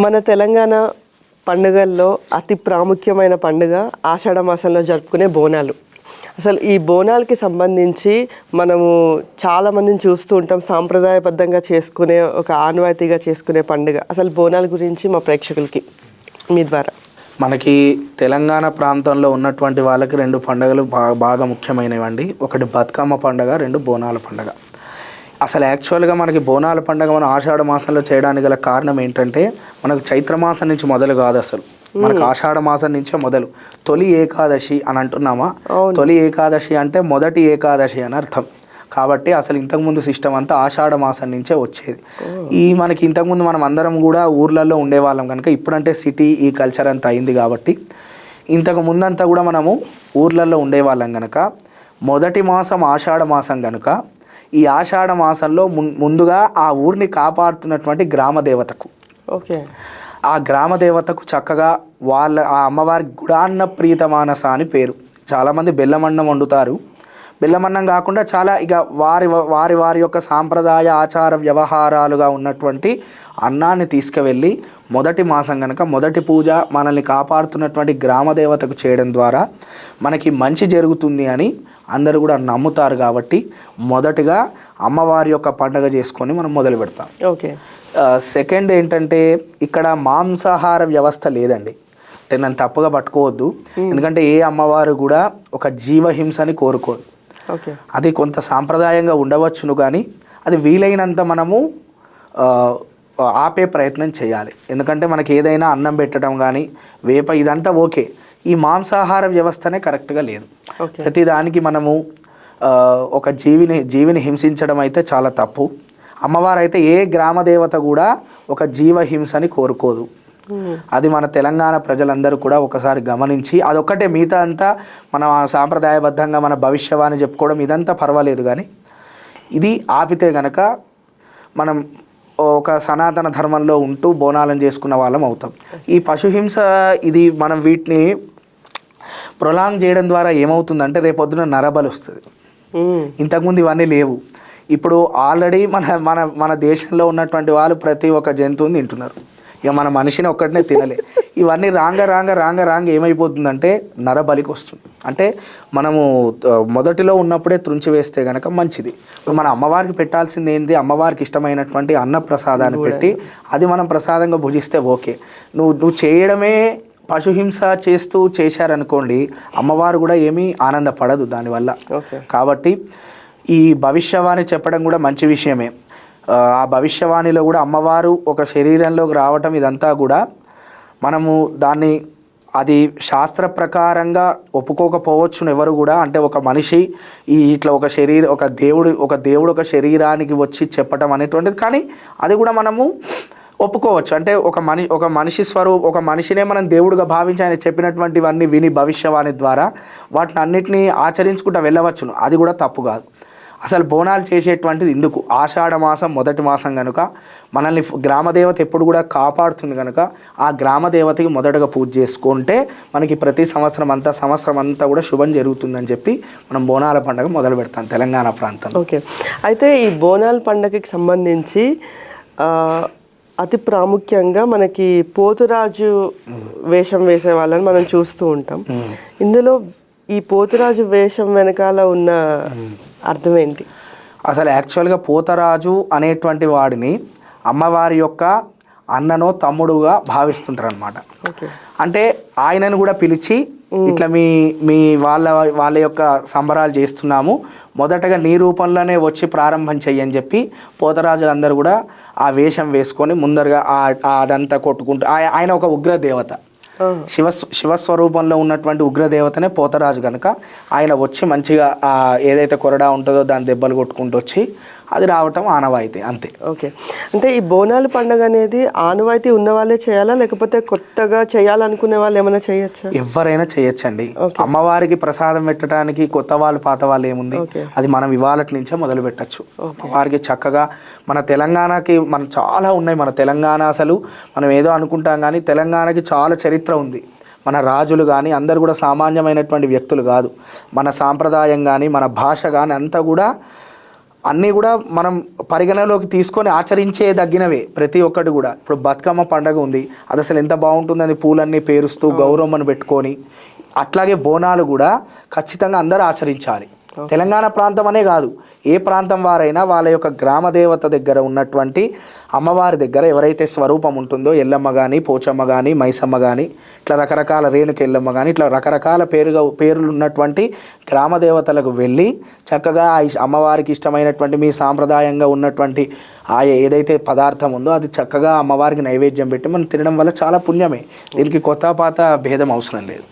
మన తెలంగాణ పండుగల్లో అతి ప్రాముఖ్యమైన పండుగ ఆషాఢ మాసంలో జరుపుకునే బోనాలు. అసలు ఈ బోనాలకి సంబంధించి మనము చాలామందిని చూస్తూ ఉంటాం, సాంప్రదాయబద్ధంగా చేసుకునే ఒక ఆనవాయితీగా చేసుకునే పండుగ. అసలు బోనాల గురించి మా ప్రేక్షకులకి మీ ద్వారా. మనకి తెలంగాణ ప్రాంతంలో ఉన్నటువంటి వాళ్ళకి రెండు పండుగలు బాగా ముఖ్యమైనవండి. ఒకటి బతుకమ్మ పండుగ, రెండు బోనాల పండుగ. అసలు యాక్చువల్గా మనకి బోనాల పండుగ మనం ఆషాఢ మాసంలో చేయడానికి గల కారణం ఏంటంటే, మనకు చైత్రమాసం నుంచి మొదలు కాదు, అసలు మనకు ఆషాఢ మాసం నుంచే మొదలు. తొలి ఏకాదశి అని అంటున్నామా, తొలి ఏకాదశి అంటే మొదటి ఏకాదశి అని అర్థం. కాబట్టి అసలు ఇంతకుముందు సిస్టమ్ అంతా ఆషాఢ మాసం నుంచే వచ్చేది. మనకి ఇంతకుముందు మనం అందరం కూడా ఊర్లలో ఉండేవాళ్ళం కనుక, ఇప్పుడంటే సిటీ ఈ కల్చర్ అంతా అయింది కాబట్టి, ఇంతకు ముందంతా కూడా మనము ఊర్లలో ఉండేవాళ్ళం కనుక, మొదటి మాసం ఆషాఢ మాసం కనుక ఈ ఆషాఢ మాసంలో ముందుగా ఆ ఊరిని కాపాడుతున్నటువంటి గ్రామ దేవతకు, ఆ గ్రామ దేవతకు చక్కగా ఆ అమ్మవారి గుడాన్న ప్రీతమానస అని పేరు. చాలామంది బెల్లమన్నం వండుతారు. బెల్లమన్నం కాకుండా చాలా ఇక వారి యొక్క సాంప్రదాయ ఆచార వ్యవహారాలుగా ఉన్నటువంటి అన్నాన్ని తీసుకువెళ్ళి మొదటి మాసం కనుక మొదటి పూజ మనల్ని కాపాడుతున్నటువంటి గ్రామ దేవతకు చేయడం ద్వారా మనకి మంచి జరుగుతుంది అని అందరూ కూడా నమ్ముతారు. కాబట్టి మొదటిగా అమ్మవారి యొక్క పండుగ చేసుకొని మనం మొదలు పెడతాం. సెకండ్ ఏంటంటే, ఇక్కడ మాంసాహార వ్యవస్థ లేదండి. అంటే నన్ను తప్పుగా పట్టుకోవద్దు, ఎందుకంటే ఏ అమ్మవారు కూడా ఒక జీవహింసని కోరుకోదు. అది కొంత సాంప్రదాయంగా ఉండవచ్చును, కానీ అది వీలైనంత మనము ఆపే ప్రయత్నం చేయాలి. ఎందుకంటే మనకి ఏదైనా అన్నం పెట్టడం కానీ వేప ఇదంతా ఓకే, ఈ మాంసాహార వ్యవస్థనే కరెక్ట్గా లేదు. ప్రతిదానికి మనము ఒక జీవిని హింసించడం అయితే చాలా తప్పు. అమ్మవారు అయితే ఏ గ్రామ దేవత కూడా ఒక జీవహింసని కోరుకోదు. అది మన తెలంగాణ ప్రజలందరూ కూడా ఒకసారి గమనించి, అదొక్కటే, మిగతా అంతా మనం సాంప్రదాయబద్ధంగా మన భవిష్యవాణి చెప్పుకోవడం ఇదంతా పర్వాలేదు, కానీ ఇది ఆపితే గనక మనం ఒక సనాతన ధర్మంలో ఉంటూ బోనాలను చేసుకున్న వాళ్ళం అవుతాం. ఈ పశుహింస ఇది మనం వీటిని ప్రొలాంగ్ చేయడం ద్వారా ఏమవుతుందంటే, రేపొద్దున నరబలి వస్తుంది. ఇంతకుముందు ఇవన్నీ లేవు. ఇప్పుడు ఆల్రెడీ మన దేశంలో ఉన్నటువంటి వాళ్ళు ప్రతి ఒక్క జంతువుని తింటున్నారు. ఇక మన మనిషిని ఒక్కటినే తినలే. ఇవన్నీ రాంగ ఏమైపోతుందంటే నరబలికి వస్తుంది. అంటే మనము మొదటిలో ఉన్నప్పుడే త్రుంచి వేస్తే కనుక మంచిది. ఇప్పుడు మన అమ్మవారికి పెట్టాల్సింది ఏంటి, అమ్మవారికి ఇష్టమైనటువంటి అన్న ప్రసాదాన్ని పెట్టి అది మనం ప్రసాదంగా భుజిస్తే ఓకే. నువ్వు చేయడమే పశుహింస చేశారనుకోండి, అమ్మవారు కూడా ఏమీ ఆనందపడదు దానివల్ల. కాబట్టి ఈ భవిష్యవాణి చెప్పడం కూడా మంచి విషయమే. ఆ భవిష్యవాణిలో కూడా అమ్మవారు ఒక శరీరంలోకి రావటం ఇదంతా కూడా మనము దాన్ని అది శాస్త్ర ప్రకారంగా ఒప్పుకోకపోవచ్చును ఎవరు కూడా. అంటే ఒక మనిషి ఇట్లా ఒక దేవుడు ఒక శరీరానికి వచ్చి చెప్పటం అనేటువంటిది, కానీ అది కూడా మనము ఒప్పుకోవచ్చు. అంటే ఒక మనిషినే మనం దేవుడుగా భావించి ఆయన చెప్పినటువంటివన్నీ విని భవిష్యవాణి ద్వారా వాటిని అన్నిటినీ ఆచరించుకుంటూ వెళ్ళవచ్చును. అది కూడా తప్పు కాదు. అసలు బోనాలు చేసేటువంటిది ఇందుకు ఆషాఢ మాసం మొదటి మాసం కనుక మనల్ని గ్రామదేవత ఎప్పుడు కూడా కాపాడుతుంది కనుక ఆ గ్రామదేవతకి మొదటగా పూజ చేసుకుంటే మనకి ప్రతి సంవత్సరం అంతా కూడా శుభం జరుగుతుందని చెప్పి మనం బోనాల పండుగ మొదలు పెడతాం తెలంగాణ ప్రాంతంలో. ఓకే, అయితే ఈ బోనాల పండుగకి సంబంధించి అతి ప్రాముఖ్యంగా మనకి పోతురాజు వేషం వేసే వాళ్ళని మనం చూస్తూ ఉంటాం. ఇందులో ఈ పోతురాజు వేషం వెనకాల ఉన్న అర్థం ఏంటి? అసలు యాక్చువల్గా పోతరాజు అనేటువంటి వాడిని అమ్మవారి యొక్క అన్ననో తమ్ముడుగా భావిస్తుంటారు అనమాట. అంటే ఆయనను కూడా పిలిచి ఇట్లా మీ వాళ్ళ యొక్క సంబరాలు చేస్తున్నాము, మొదటగా నీ రూపంలోనే వచ్చి ప్రారంభం చెయ్యని చెప్పి పోతరాజులందరూ కూడా ఆ వేషం వేసుకొని ముందరగా అదంతా కొట్టుకుంటూ, ఆయన ఒక ఉగ్రదేవత, శివస్వరూపంలో ఉన్నటువంటి ఉగ్రదేవతనే పోతరాజు కనుక ఆయన వచ్చి మంచిగా ఏదైతే కొరడా ఉంటుందో దాని దెబ్బలు కొట్టుకుంటూ వచ్చి అది రావటం ఆనవాయితీ, అంతే. ఓకే, అంటే ఈ బోనాల పండుగ అనేది ఆనవాయితీ ఉన్న వాళ్ళే చేయాలా, లేకపోతే కొత్తగా చేయాలనుకునే వాళ్ళు ఏమైనా చేయొచ్చా? ఎవరైనా చేయొచ్చండి. అమ్మవారికి ప్రసాదం పెట్టడానికి కొత్త వాళ్ళు పాత వాళ్ళు ఏముంది, అది మనం ఇవాళ నుంచే మొదలు పెట్టచ్చు. అమ్మవారికి చక్కగా మన తెలంగాణకి చాలా ఉన్నాయి. మన తెలంగాణ అసలు మనం ఏదో అనుకుంటాం, కానీ తెలంగాణకి చాలా చరిత్ర ఉంది. మన రాజులు కానీ అందరు కూడా సామాన్యమైనటువంటి వ్యక్తులు కాదు. మన సాంప్రదాయం కానీ మన భాష కానీ అంతా కూడా అన్నీ కూడా మనం పరిగణలోకి తీసుకొని ఆచరించే తగ్గినవే ప్రతి ఒక్కటి కూడా. ఇప్పుడు బతుకమ్మ పండగ ఉంది, అది అసలు ఎంత బాగుంటుందని పూలన్నీ పేరుస్తూ గౌరమ్మను పెట్టుకొని, అట్లాగే బోనాలు కూడా ఖచ్చితంగా అందరూ ఆచరించాలి. తెలంగాణ ప్రాంతం అనే కాదు, ఏ ప్రాంతం వారైనా వాళ్ళ యొక్క గ్రామ దేవత దగ్గర ఉన్నటువంటి అమ్మవారి దగ్గర ఎవరైతే స్వరూపం ఉంటుందో, ఎల్లమ్మ కానీ, పోచమ్మ కానీ, మైసమ్మ కానీ, ఇట్లా రకరకాల రేణుక ఎల్లమ్మ కానీ, ఇట్లా రకరకాల పేర్లు ఉన్నటువంటి గ్రామ దేవతలకు వెళ్ళి చక్కగా అమ్మవారికి ఇష్టమైనటువంటి మీ సాంప్రదాయంగా ఉన్నటువంటి ఏదైతే పదార్థం ఉందో అది చక్కగా అమ్మవారికి నైవేద్యం పెట్టి మనం తినడం వల్ల చాలా పుణ్యమే. దీనికి కొత్త పాత భేదం అవసరం లేదు.